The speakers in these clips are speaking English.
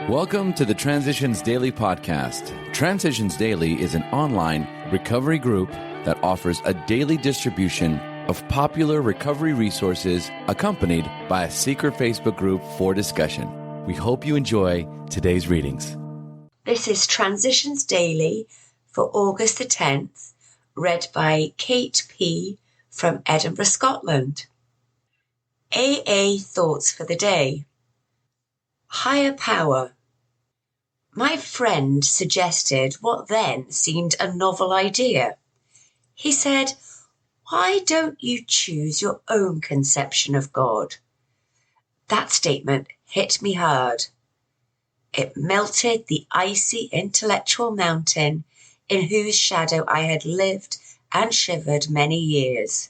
Welcome to the Transitions Daily podcast. Transitions Daily is an online recovery group that offers a daily distribution of popular recovery resources accompanied by a secret Facebook group for discussion. We hope you enjoy today's readings. This is Transitions Daily for August the 10th, read by Kate P. from Edinburgh, Scotland. AA thoughts for the day. Higher power. My friend suggested what then seemed a novel idea. He said, "Why don't you choose your own conception of God?" That statement hit me hard. It melted the icy intellectual mountain in whose shadow I had lived and shivered many years.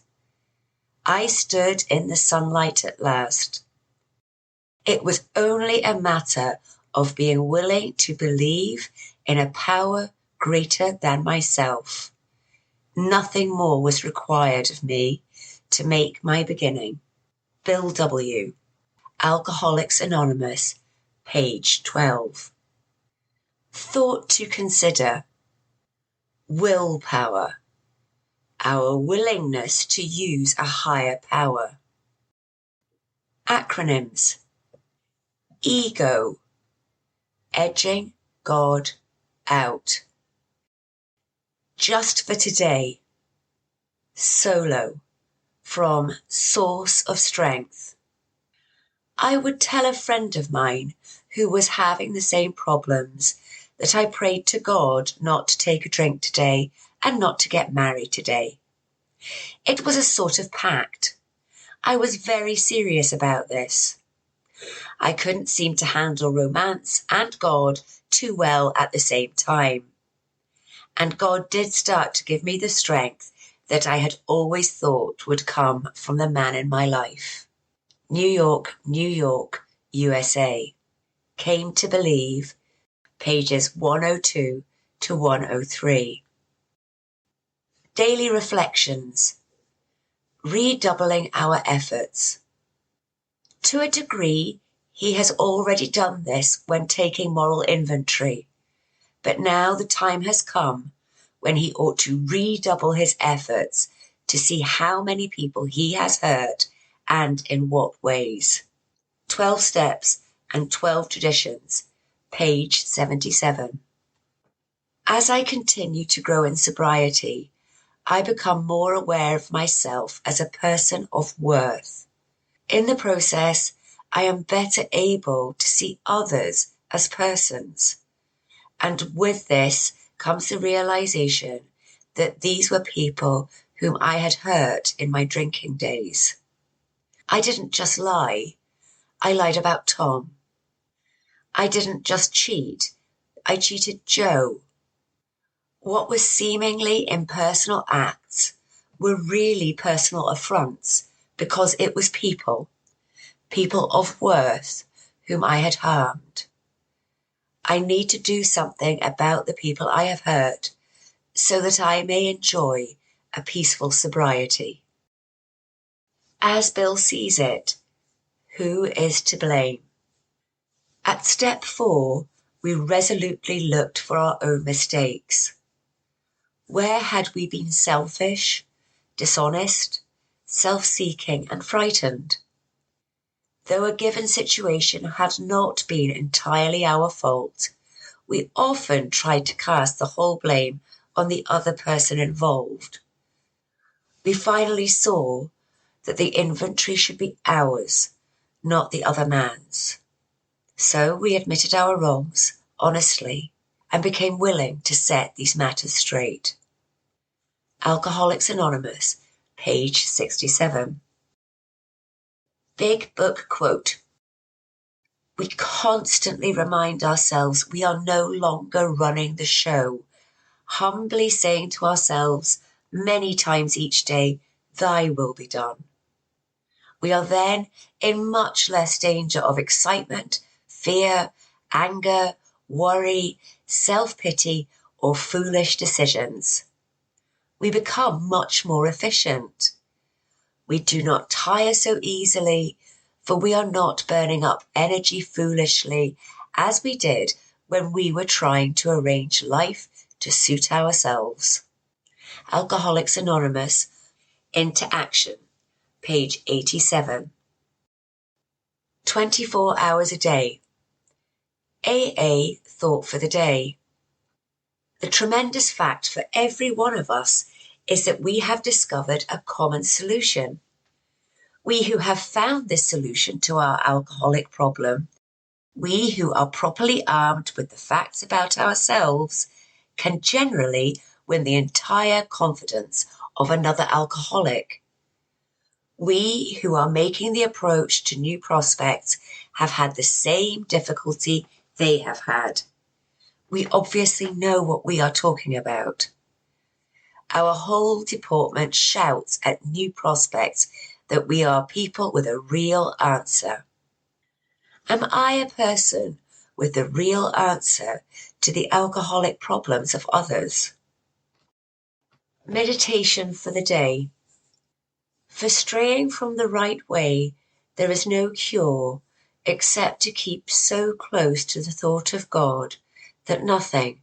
I stood in the sunlight at last. It was only a matter of being willing to believe in a power greater than myself. Nothing more was required of me to make my beginning. Bill W., Alcoholics Anonymous, page 12. Thought to consider. Willpower. Our willingness to use a higher power. Acronyms. Ego. Edging God out. Just for today. Solo. From Source of Strength. I would tell a friend of mine who was having the same problems that I prayed to God not to take a drink today and not to get married today. It was a sort of pact. I was very serious about this. I couldn't seem to handle romance and God too well at the same time. And God did start to give me the strength that I had always thought would come from the man in my life. New York, USA. Came to Believe, pages 102 to 103. Daily Reflections. Redoubling our efforts. To a degree, he has already done this when taking moral inventory, but now the time has come when he ought to redouble his efforts to see how many people he has hurt and in what ways. 12 Steps and 12 Traditions, page 77. As I continue to grow in sobriety, I become more aware of myself as a person of worth. In the process, I am better able to see others as persons. And with this comes the realization that these were people whom I had hurt in my drinking days. I didn't just lie. I lied about Tom. I didn't just cheat. I cheated Joe. What were seemingly impersonal acts were really personal affronts because it was people of worth whom I had harmed. I need to do something about the people I have hurt so that I may enjoy a peaceful sobriety. As Bill sees it, who is to blame? At step 4, we resolutely looked for our own mistakes. Where had we been selfish, dishonest, self-seeking, and frightened? Though a given situation had not been entirely our fault, we often tried to cast the whole blame on the other person involved. We finally saw that the inventory should be ours, not the other man's. So we admitted our wrongs, honestly, and became willing to set these matters straight. Alcoholics Anonymous, page 67. Big Book quote. We constantly remind ourselves we are no longer running the show, humbly saying to ourselves many times each day, "Thy will be done." We are then in much less danger of excitement, fear, anger, worry, self-pity, or foolish decisions. We become much more efficient. We do not tire so easily, for we are not burning up energy foolishly as we did when we were trying to arrange life to suit ourselves. Alcoholics Anonymous, Into Action, page 87. 24 hours a day. AA thought for the day. The tremendous fact for every one of us is that we have discovered a common solution. We who have found this solution to our alcoholic problem, we who are properly armed with the facts about ourselves, can generally win the entire confidence of another alcoholic. We who are making the approach to new prospects have had the same difficulty they have had. We obviously know what we are talking about. Our whole deportment shouts at new prospects that we are people with a real answer. Am I a person with the real answer to the alcoholic problems of others? Meditation for the day. For straying from the right way, there is no cure except to keep so close to the thought of God that nothing,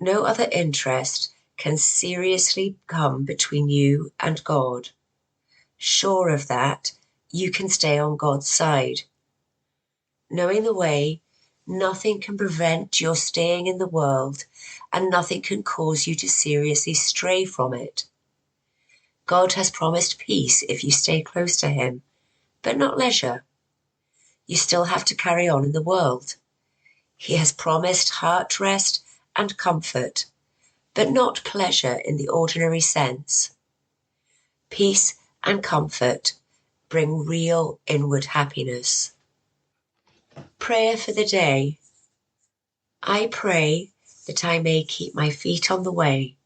no other interest, can seriously come between you and God. Sure of that, you can stay on God's side. Knowing the way, nothing can prevent your staying in the world, and nothing can cause you to seriously stray from it. God has promised peace if you stay close to him, but not leisure. You still have to carry on in the world. He has promised heart rest and comfort, but not pleasure in the ordinary sense. Peace and comfort bring real inward happiness. Prayer for the day. I pray that I may keep my feet on the way.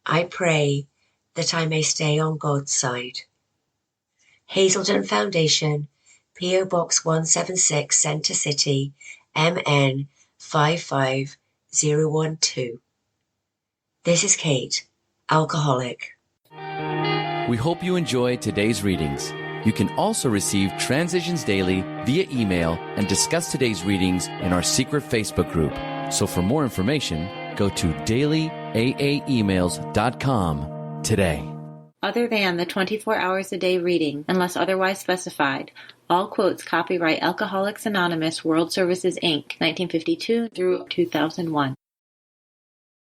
I pray that I may stay on God's side. Hazelden Foundation, P.O. Box 176, Center City, MN 55012. This is Kate, alcoholic. We hope you enjoyed today's readings. You can also receive Transitions Daily via email and discuss today's readings in our secret Facebook group. So for more information, go to dailyaaemails.com today. Other than the 24 hours a day reading, unless otherwise specified, all quotes copyright Alcoholics Anonymous World Services, Inc., 1952 through 2001.